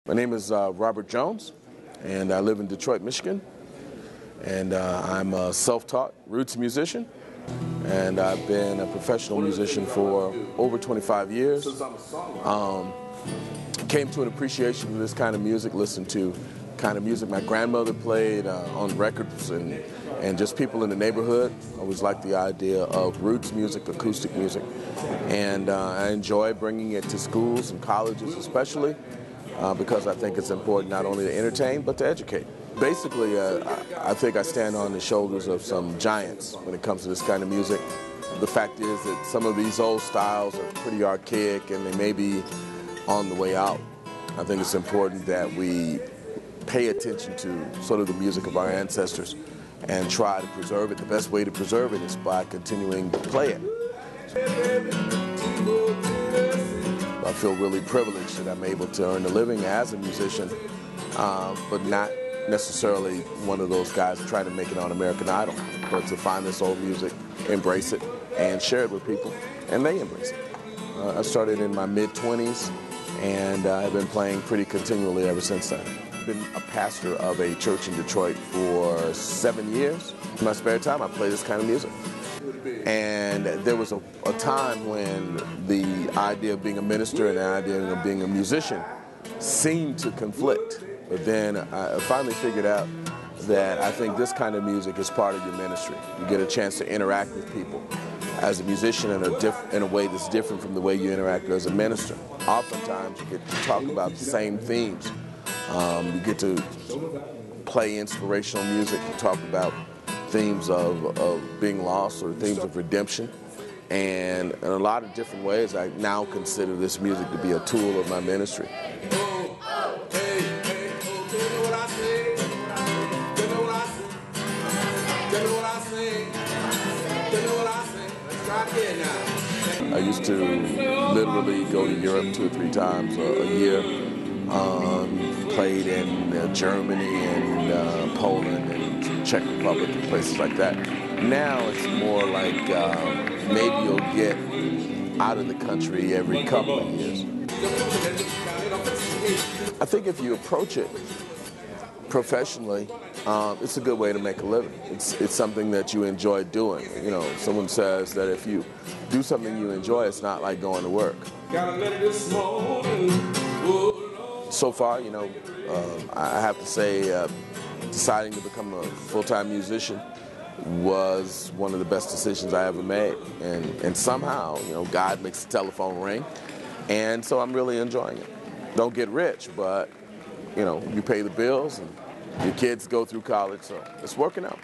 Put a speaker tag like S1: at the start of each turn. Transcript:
S1: My name is Robert Jones, and I live in Detroit, Michigan. And I'm a self-taught roots musician, and I've been a professional musician for over 25 years. Came to an appreciation for this kind of music, listened to kind of music my grandmother played on records and just people in the neighborhood. I always liked the idea of roots music, acoustic music, and I enjoy bringing it to schools and colleges especially because I think it's important not only to entertain but to educate. Basically, I think I stand on the shoulders of some giants when it comes to this kind of music. The fact is that some of these old styles are pretty archaic and they may be on the way out. I think it's important that we pay attention to sort of the music of our ancestors and try to preserve it. The best way to preserve it is by continuing to play it. I feel really privileged that I'm able to earn a living as a musician, but not necessarily one of those guys trying to make it on American Idol, but to find this old music, embrace it, and share it with people, and they embrace it. I started in my mid-20s, and I've been playing pretty continually ever since then. I've been a pastor of a church in Detroit for 7 years. In my spare time, I play this kind of music. And there was a time when the idea of being a minister and the idea of being a musician seemed to conflict. But then I finally figured out that I think this kind of music is part of your ministry. You get a chance to interact with people as a musician in a way that's different from the way you interact as a minister. Oftentimes you get to talk about the same themes. You get to play inspirational music and talk about themes of being lost or themes of redemption. And in a lot of different ways, I now consider this music to be a tool of my ministry. I used to literally go to Europe 2 or 3 times a year. Played in Germany and Poland and Czech Republic and places like that. Now it's more like maybe you'll get out of the country every couple of years. I think if you approach it professionally, it's a good way to make a living. It's something that you enjoy doing. You know, someone says that if you do something you enjoy, it's not like going to work. So far, you know, I have to say deciding to become a full-time musician was one of the best decisions I ever made. And somehow, you know, God makes the telephone ring. And so I'm really enjoying it. Don't get rich, but, you know, you pay the bills and your kids go through college, so it's working out.